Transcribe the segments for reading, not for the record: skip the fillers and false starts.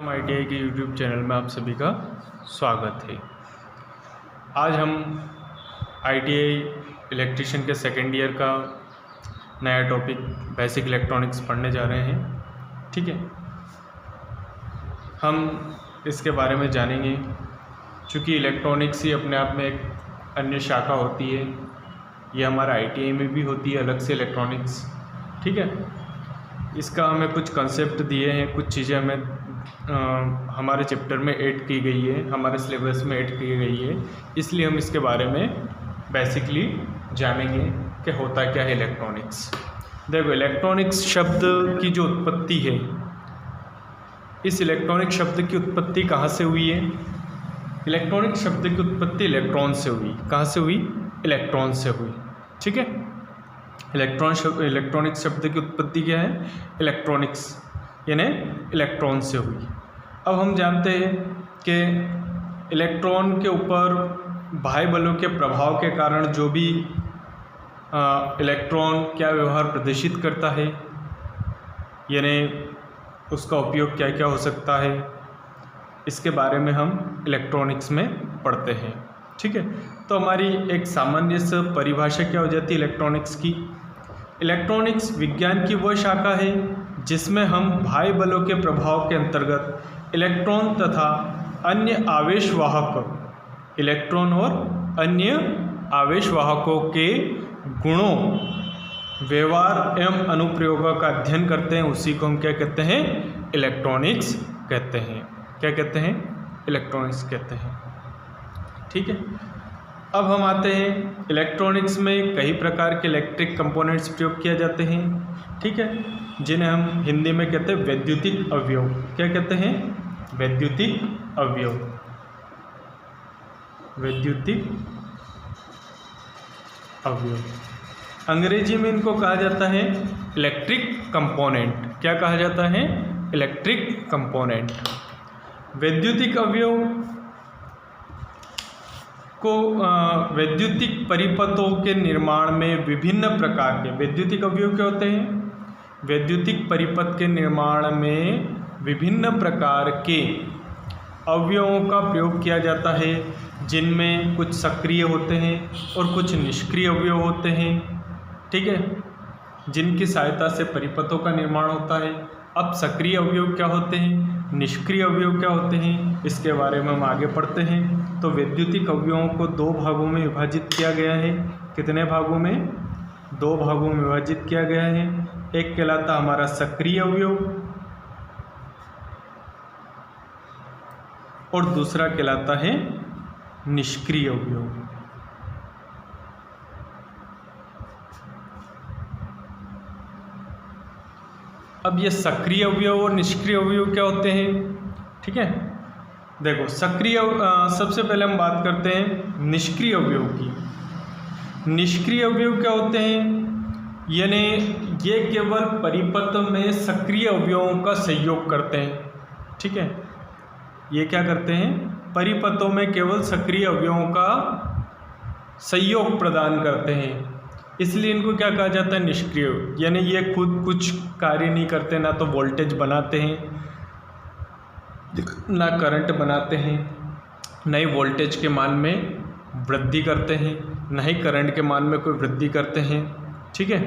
ITI के YouTube channel में आप सभी का स्वागत है। आज हम ITI इलेक्ट्रीशियन के सेकेंड ईयर का नया टॉपिक बेसिक इलेक्ट्रॉनिक्स पढ़ने जा रहे हैं। ठीक है, हम इसके बारे में जानेंगे। चूँकि इलेक्ट्रॉनिक्स ही अपने आप में एक अन्य शाखा होती है, ये हमारा ITI में भी होती है अलग से इलेक्ट्रॉनिक्स। ठीक है, इसका हमें कुछ कंसेप्ट दिए हैं, कुछ चीज़ें हमें हमारे चैप्टर में ऐड की गई है, हमारे सिलेबस में ऐड की गई है, इसलिए हम इसके बारे में बेसिकली जानेंगे कि होता क्या है इलेक्ट्रॉनिक्स। देखो, इलेक्ट्रॉनिक्स शब्द की जो उत्पत्ति है, इस इलेक्ट्रॉनिक शब्द की उत्पत्ति कहाँ से हुई है? इलेक्ट्रॉनिक शब्द की उत्पत्ति इलेक्ट्रॉन से हुई। कहाँ से हुई? इलेक्ट्रॉन से हुई। ठीक है, इलेक्ट्रॉनिक शब्द की उत्पत्ति क्या है? इलेक्ट्रॉनिक्स यानी इलेक्ट्रॉन से हुई। अब हम जानते हैं कि इलेक्ट्रॉन के ऊपर बाह्य बलों के प्रभाव के कारण जो भी इलेक्ट्रॉन क्या व्यवहार प्रदर्शित करता है, यानी उसका उपयोग क्या क्या हो सकता है, इसके बारे में हम इलेक्ट्रॉनिक्स में पढ़ते हैं। ठीक है, तो हमारी एक सामान्य सा परिभाषा क्या हो जाती है इलेक्ट्रॉनिक्स की? इलेक्ट्रॉनिक्स विज्ञान की वह शाखा है जिसमें हम बाह्य बलों के प्रभाव के अंतर्गत इलेक्ट्रॉन तथा अन्य आवेशवाहक इलेक्ट्रॉन और अन्य आवेशवाहकों के गुणों, व्यवहार एवं अनुप्रयोगों का अध्ययन करते हैं। उसी को हम क्या कहते हैं? इलेक्ट्रॉनिक्स कहते हैं। क्या कहते हैं? इलेक्ट्रॉनिक्स कहते हैं। ठीक है, अब हम आते हैं इलेक्ट्रॉनिक्स में कई प्रकार के इलेक्ट्रिक कंपोनेंट्स प्रयोग किए जाते हैं। ठीक है, जिन्हें हम हिंदी में कहते हैं वैद्युतिक अवयव। क्या कहते हैं? वैद्युतिक अवयव। वैद्युतिक अवयव, अंग्रेजी में इनको कहा जाता है इलेक्ट्रिक कंपोनेंट। क्या कहा जाता है? Electric component. वैद्युतिक अवयव को वैद्युतिक परिपथों के निर्माण में विभिन्न प्रकार के वैद्युतिक अवयव क्या होते हैं? वैद्युतिक परिपथ के निर्माण में विभिन्न प्रकार के अवयवों का प्रयोग किया जाता है, जिनमें कुछ सक्रिय होते हैं और कुछ निष्क्रिय अवयव होते हैं। ठीक है, जिनकी सहायता से परिपथों का निर्माण होता है। अब सक्रिय अवयव क्या होते हैं, निष्क्रिय अवयव क्या होते हैं, इसके बारे में हम आगे पढ़ते हैं। तो वैद्युतिक अवयवों को दो भागों में विभाजित किया गया है। कितने भागों में? दो भागों में विभाजित किया गया है। एक कहलाता हमारा सक्रिय अवयव और दूसरा कहलाता है निष्क्रिय अवयव। अब ये सक्रिय अवयव और निष्क्रिय अवयव क्या होते हैं? ठीक है, देखो, सक्रिय सबसे पहले हम बात करते हैं निष्क्रिय अवयव की। निष्क्रिय अवयव क्या होते हैं? यानी ये केवल परिपथ में सक्रिय अवयवों का सहयोग करते हैं। ठीक है, ये क्या करते हैं? परिपथों में केवल सक्रिय अवयवों का सहयोग प्रदान करते हैं, इसलिए इनको क्या कहा जाता है? निष्क्रिय। यानी ये खुद कुछ कार्य नहीं करते, ना तो वोल्टेज बनाते हैं, ना करंट बनाते हैं, ना ही वोल्टेज के मान में वृद्धि करते हैं, ना ही करंट के मान में कोई वृद्धि करते हैं। ठीक है,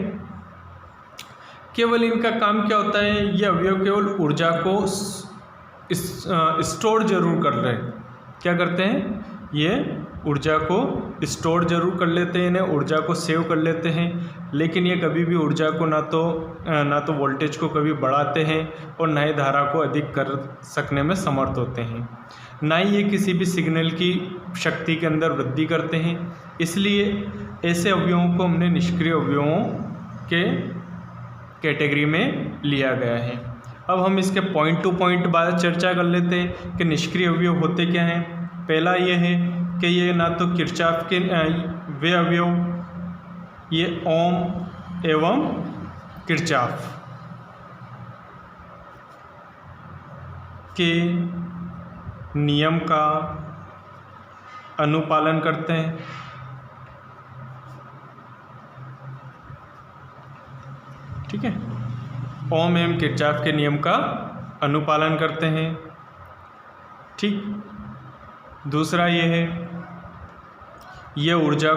केवल इनका काम क्या होता है? ये अवयव केवल ऊर्जा को स्टोर जरूर कर रहे हैं। क्या करते हैं? ये ऊर्जा को स्टोर जरूर कर लेते हैं, इन्हें ऊर्जा को सेव कर लेते हैं, लेकिन ये कभी भी ऊर्जा को ना तो वोल्टेज को कभी बढ़ाते हैं और ना ही धारा को अधिक कर सकने में समर्थ होते हैं, ना ही ये किसी भी सिग्नल की शक्ति के अंदर वृद्धि करते हैं। इसलिए ऐसे अवयवों को हमने निष्क्रिय अवयवों के कैटेगरी में लिया गया है। अब हम इसके पॉइंट टू पॉइंट बात चर्चा कर लेते हैं कि निष्क्रिय अवयव होते क्या हैं। पहला ये है कि ये ना तो किरचॉफ के वे अवयव, ये ओम एवं किरचॉफ के नियम का अनुपालन करते हैं। ठीक है, ओम एवं किरचॉफ के नियम का अनुपालन करते हैं। ठीक। दूसरा ये है, ये ऊर्जा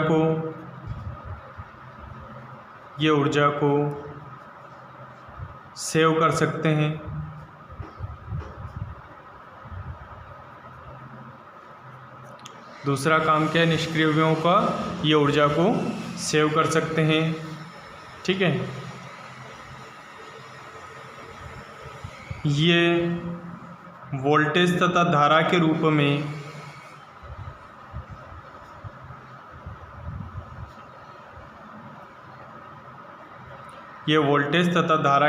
को सेव कर सकते हैं। दूसरा काम क्या है निष्क्रिय अवयवों का, ये ऊर्जा को सेव कर सकते हैं। ठीक है, ये वोल्टेज तथा धारा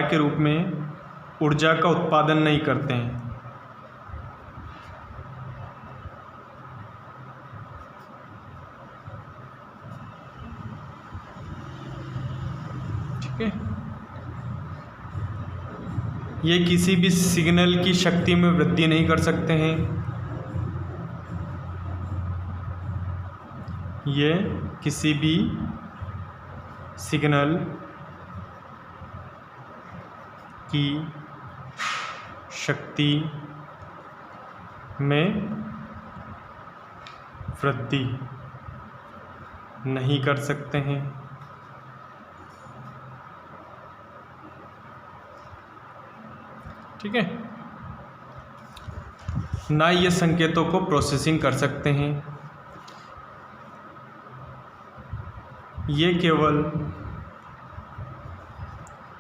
के रूप में ऊर्जा का उत्पादन नहीं करते हैं। ठीक है, ये किसी भी सिग्नल की शक्ति में वृद्धि नहीं कर सकते हैं। ये किसी भी सिग्नल की शक्ति में वृद्धि नहीं कर सकते हैं। ठीक है, ना ये संकेतों को प्रोसेसिंग कर सकते हैं। ये केवल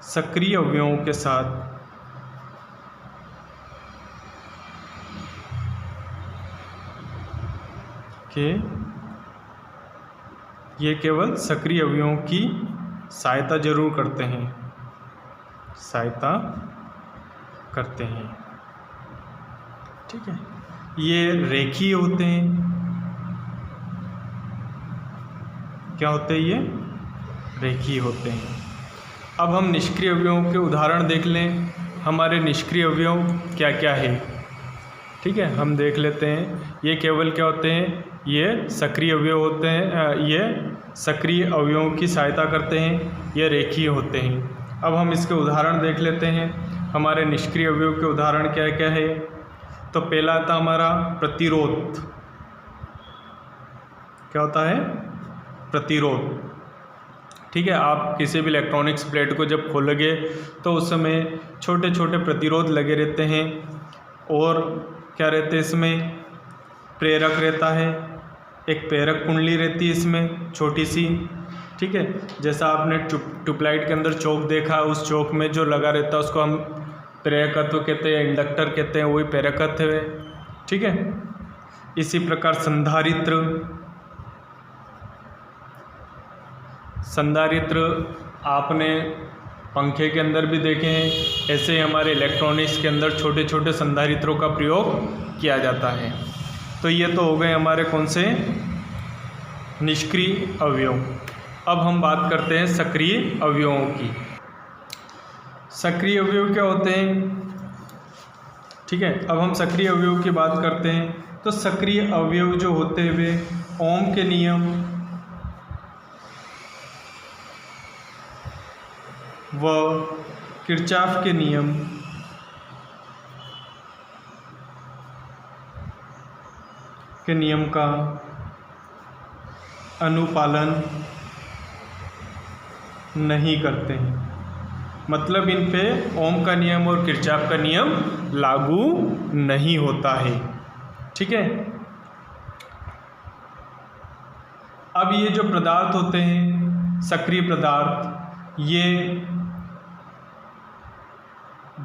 सक्रिय अवयवों के साथ ये केवल सक्रिय अवयवों की सहायता जरूर करते हैं, ठीक है, ये रेखीय होते हैं। क्या होते हैं ये? रेखीय होते हैं। अब हम निष्क्रिय अवयवों के उदाहरण देख लें। हमारे निष्क्रिय अवयव क्या क्या है? ठीक है, हम देख लेते हैं। ये केवल क्या होते हैं? ये सक्रिय अवयव होते हैं, ये सक्रिय अवयवों की सहायता करते हैं, ये रेखीय होते हैं। अब हम इसके उदाहरण देख लेते हैं। हमारे निष्क्रिय अवयव के उदाहरण क्या क्या है? तो पहला था हमारा प्रतिरोध। क्या होता है? प्रतिरोध। ठीक है, आप किसी भी इलेक्ट्रॉनिक्स प्लेट को जब खोलोगे तो उस समय छोटे छोटे प्रतिरोध लगे रहते हैं, और क्या रहते हैं इसमें? प्रेरक रहता है, एक प्रेरक कुंडली रहती है इसमें छोटी सी। ठीक है, जैसा आपने ट्यूबलाइट के अंदर चौक देखा, उस चौक में जो लगा रहता है उसको हम प्रेरकत्व कहते हैं, इंडक्टर कहते हैं, वही प्रेरकत्व है। ठीक है, इसी प्रकार संधारित्र आपने पंखे के अंदर भी देखे हैं। ऐसे ही हमारे इलेक्ट्रॉनिक्स के अंदर छोटे छोटे संधारित्रों का प्रयोग किया जाता है। तो ये तो हो गए हमारे कौन से? निष्क्रिय अवयव। अब हम बात करते हैं सक्रिय अवयवों की। सक्रिय अवयव क्या होते हैं? ठीक है, अब हम सक्रिय अवयव की बात करते हैं। तो सक्रिय अवयव जो होते हैं वे ओम के नियम व किरचॉफ के नियम का अनुपालन नहीं करते हैं। मतलब इन पे ओम का नियम और किरचॉफ का नियम लागू नहीं होता है। ठीक है, अब ये जो पदार्थ होते हैं सक्रिय पदार्थ, ये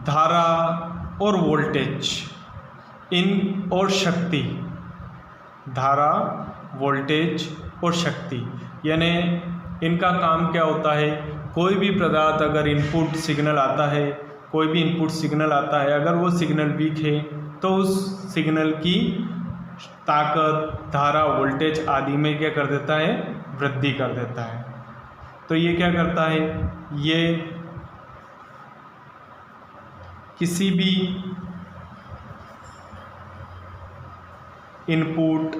धारा और वोल्टेज इन और शक्ति, धारा, वोल्टेज और शक्ति, यानी इनका काम क्या होता है? कोई भी पदार्थ अगर इनपुट सिग्नल आता है, अगर वो सिग्नल वीक है तो उस सिग्नल की ताकत, धारा, वोल्टेज आदि में क्या कर देता है? वृद्धि कर देता है। तो ये क्या करता है? ये किसी भी इनपुट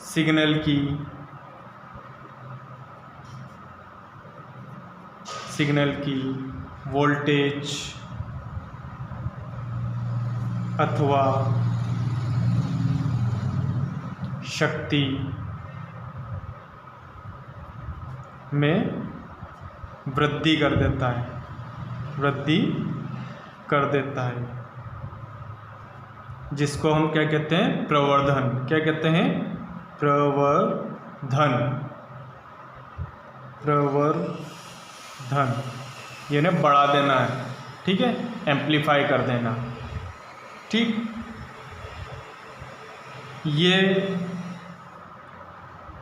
सिग्नल की वोल्टेज अथवा शक्ति में वृद्धि कर देता है, वृद्धि कर देता है, जिसको हम क्या कहते हैं? प्रवर्धन। क्या कहते हैं? प्रवर्धन। प्रवर्धन यानी बढ़ा देना है, ठीक है, एम्प्लीफाई कर देना, ठीक। ये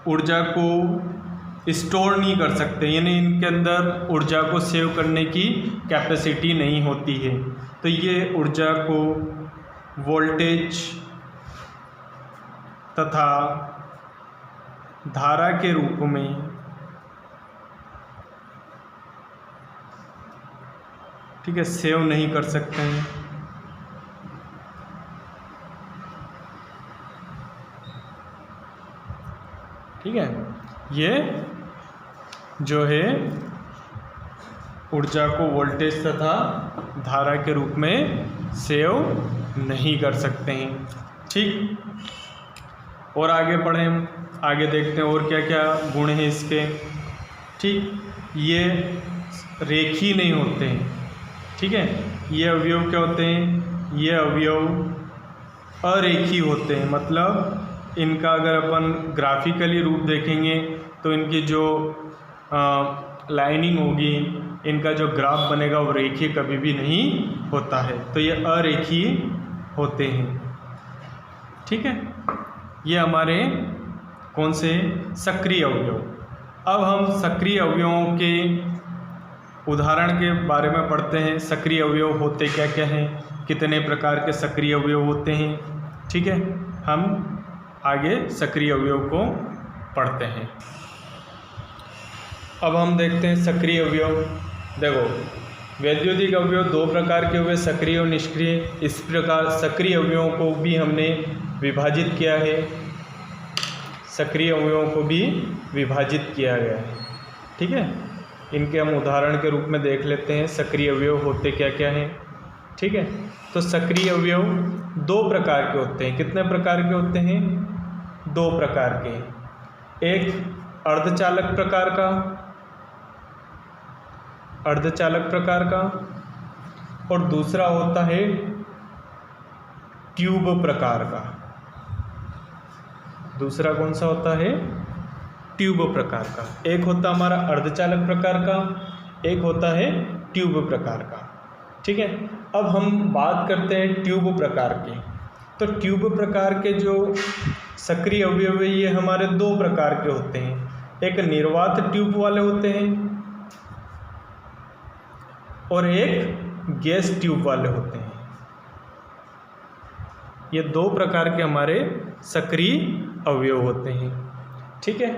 ऊर्जा को स्टोर नहीं कर सकते, यानी इनके अंदर ऊर्जा को सेव करने की कैपेसिटी नहीं होती है, तो ये ऊर्जा को वोल्टेज तथा धारा के रूप में ठीक है सेव नहीं कर सकते हैं। ठीक है, ये जो है ऊर्जा को वोल्टेज तथा धारा के रूप में सेव नहीं कर सकते हैं, ठीक। और आगे बढ़ें, आगे देखते हैं और क्या क्या गुण हैं इसके, ठीक। ये रेखीय नहीं होते हैं, ठीक है। ये अवयव क्या होते हैं? ये अवयव अरेखीय होते हैं, मतलब इनका अगर अपन ग्राफिकली रूप देखेंगे तो इनकी जो लाइनिंग होगी, इनका जो ग्राफ बनेगा वो रेखीय कभी भी नहीं होता है, तो ये अरेखीय होते हैं, ठीक है। ये हमारे कौन से? सक्रिय अवयव। अब हम सक्रिय अवयवों के उदाहरण के बारे में पढ़ते हैं। सक्रिय अवयव होते क्या क्या हैं, कितने प्रकार के सक्रिय अवयव होते हैं, ठीक है। हम आगे सक्रिय अवयव को पढ़ते हैं। अब हम देखते हैं सक्रिय अवयव। देखो, वैद्युतिक अवयव दो प्रकार के हुए, सक्रिय और निष्क्रिय। इस प्रकार सक्रिय अवयवों को भी हमने विभाजित किया है, सक्रिय अवयवों को भी विभाजित किया गया है, ठीक है। इनके हम उदाहरण के रूप में देख लेते हैं सक्रिय अवयव होते क्या क्या हैं, ठीक है। तो सक्रिय अवयव दो प्रकार के होते हैं। कितने प्रकार के होते हैं? दो प्रकार के। एक अर्धचालक प्रकार का, अर्धचालक प्रकार का, और दूसरा होता है ट्यूब प्रकार का। दूसरा कौन सा होता है? ट्यूब प्रकार का। एक होता हमारा अर्धचालक प्रकार का, एक होता है ट्यूब प्रकार का, ठीक है। अब हम बात करते हैं ट्यूब प्रकार की। तो ट्यूब प्रकार के जो सक्रिय अवयव है ये हमारे दो प्रकार के होते हैं। एक निर्वात ट्यूब वाले होते हैं और एक गैस ट्यूब वाले होते हैं। ये दो प्रकार के हमारे सक्रिय अवयव होते हैं, ठीक है।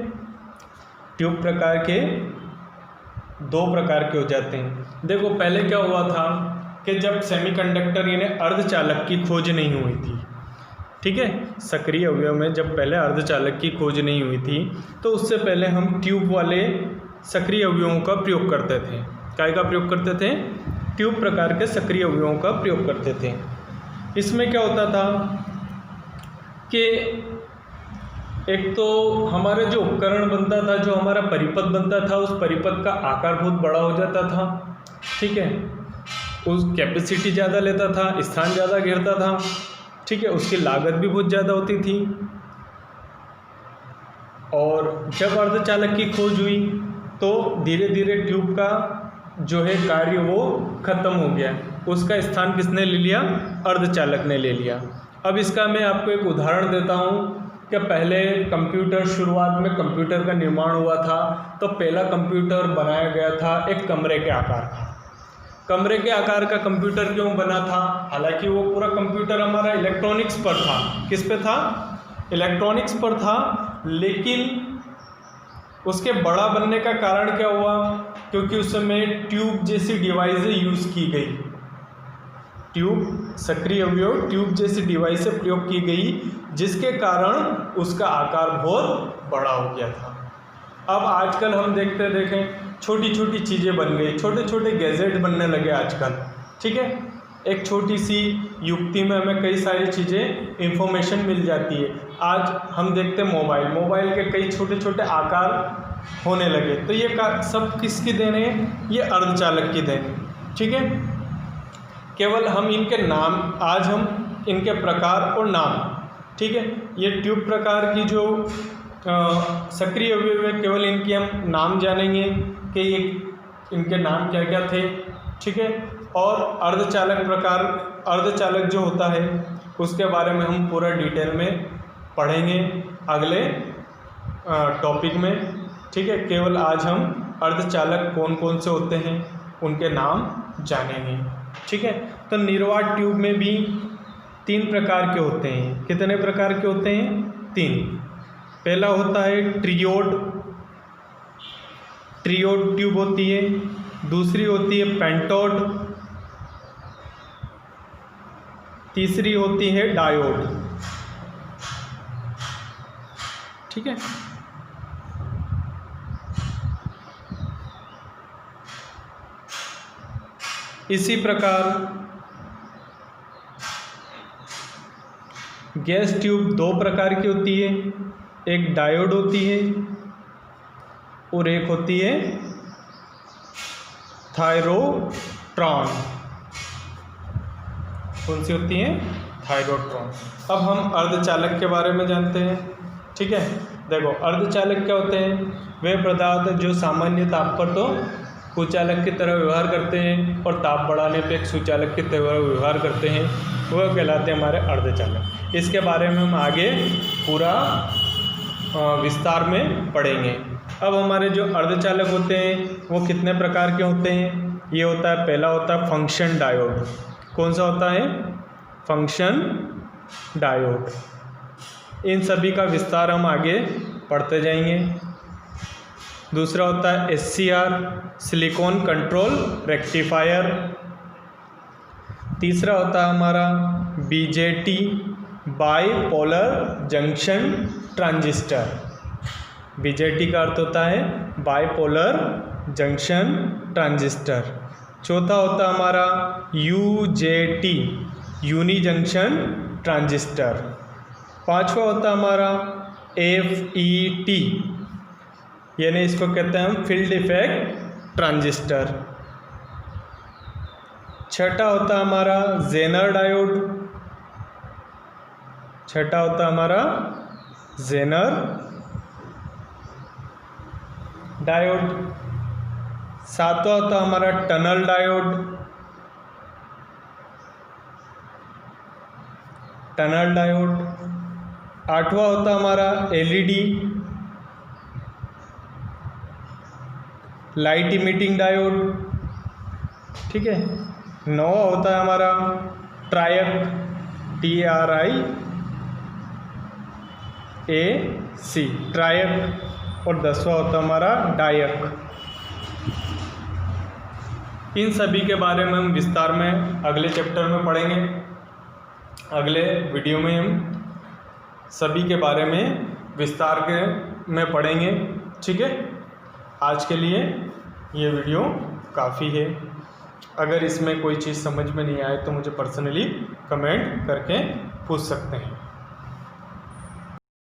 ट्यूब प्रकार के दो प्रकार के हो जाते हैं। देखो, पहले क्या हुआ था कि जब सेमीकंडक्टर यानी अर्धचालक की खोज नहीं हुई थी, ठीक है, सक्रिय अवयव में जब पहले अर्धचालक की खोज नहीं हुई थी तो उससे पहले हम ट्यूब वाले सक्रिय अवयवों का प्रयोग करते थे। काय का प्रयोग करते थे? ट्यूब प्रकार के सक्रिय अवयवों का प्रयोग करते थे। इसमें क्या होता था कि एक तो हमारा जो उपकरण बनता था, जो हमारा परिपथ बनता था, उस परिपथ का आकार बहुत बड़ा हो जाता था, ठीक है। उस कैपेसिटी ज़्यादा लेता था, स्थान ज़्यादा घेरता था, ठीक है। उसकी लागत भी बहुत ज़्यादा होती थी। और जब अर्धचालक की खोज हुई तो धीरे धीरे ट्यूब का जो है कार्य वो ख़त्म हो गया। उसका स्थान किसने ले लिया? अर्धचालक ने ले लिया। अब इसका मैं आपको एक उदाहरण देता हूँ कि पहले कंप्यूटर, शुरुआत में कंप्यूटर का निर्माण हुआ था तो पहला कंप्यूटर बनाया गया था एक कमरे के आकार का। कमरे के आकार का कंप्यूटर क्यों बना था? हालांकि वो पूरा कंप्यूटर हमारा इलेक्ट्रॉनिक्स पर था। किस पे था? इलेक्ट्रॉनिक्स पर था, लेकिन उसके बड़ा बनने का कारण क्या हुआ? क्योंकि उस समय ट्यूब जैसी डिवाइसें यूज़ की गई। ट्यूब, सक्रिय अवयव ट्यूब जैसी डिवाइसें प्रयोग की गई, जिसके कारण उसका आकार बहुत बड़ा हो गया था। अब आजकल हम देखें छोटी छोटी चीज़ें बन गई, छोटे छोटे गैजेट बनने लगे आजकल, ठीक है। एक छोटी सी युक्ति में हमें कई सारी चीज़ें इंफॉर्मेशन मिल जाती है। आज हम देखते हैं मोबाइल के कई छोटे छोटे आकार होने लगे, तो ये सब किसकी देन है? ये अर्धचालक की देन है। ठीक है, केवल हम इनके नाम, आज हम इनके प्रकार और नाम, ठीक है, ये ट्यूब प्रकार की जो सक्रिय अवयव है, केवल इनकी हम नाम जानेंगे कि ये इनके नाम क्या क्या थे। ठीक है, और अर्धचालक जो होता है उसके बारे में हम पूरा डिटेल में पढ़ेंगे अगले टॉपिक में। ठीक है, केवल आज हम अर्धचालक कौन कौन से होते हैं उनके नाम जानेंगे। ठीक है, तो निर्वात ट्यूब में भी 3 प्रकार के होते हैं। कितने प्रकार के होते हैं? 3। पहला होता है ट्रियोड ट्यूब होती है। दूसरी होती है पेंटोड। तीसरी होती है डायोड। ठीक है, इसी प्रकार गैस ट्यूब 2 प्रकार की होती है। एक डायोड होती है और एक होती है थायरोट्रॉन। कौन सी होती है? थायरोट्रॉन। अब हम अर्धचालक के बारे में जानते हैं। ठीक है, देखो अर्धचालक क्या होते हैं? वे पदार्थ जो सामान्य ताप पर तो कुचालक की तरह व्यवहार करते हैं और ताप बढ़ाने पे एक सुचालक की तरह व्यवहार करते हैं, वह कहलाते हैं हमारे अर्धचालक। इसके बारे में हम आगे पूरा विस्तार में पढ़ेंगे। अब हमारे जो अर्धचालक होते हैं वो कितने प्रकार के होते हैं? ये होता है, पहला होता है फंक्शन डायोड। कौन सा होता है? Function diode. इन सभी का विस्तार हम आगे पढ़ते जाएंगे। दूसरा होता है SCR, सिलिकॉन कंट्रोल रेक्टिफायर। तीसरा होता है हमारा BJT, bipolar junction transistor. BJT का अर्थ होता है बाइपोलर जंक्शन ट्रांजिस्टर। चौथा होता है हमारा UJT, यूनी जंक्शन ट्रांजिस्टर। पांचवा होता है हमारा FET, यानी इसको कहते हैं हम फील्ड इफेक्ट ट्रांजिस्टर। छठा होता है हमारा जेनर डायोड। छठा होता है हमारा जेनर डायोड। सातवां होता है हमारा टनल डायोड। आठवां होता है हमारा LED, लाइट इमिटिंग डायोड। ठीक है, नौवां होता है हमारा ट्रायक, TRIAC, ट्रायक। और 10वां होता है हमारा डायक। इन सभी के बारे में हम विस्तार में अगले चैप्टर में पढ़ेंगे। अगले वीडियो में हम सभी के बारे में विस्तार में पढ़ेंगे। ठीक है, आज के लिए ये वीडियो काफ़ी है। अगर इसमें कोई चीज़ समझ में नहीं आए तो मुझे पर्सनली कमेंट करके पूछ सकते हैं।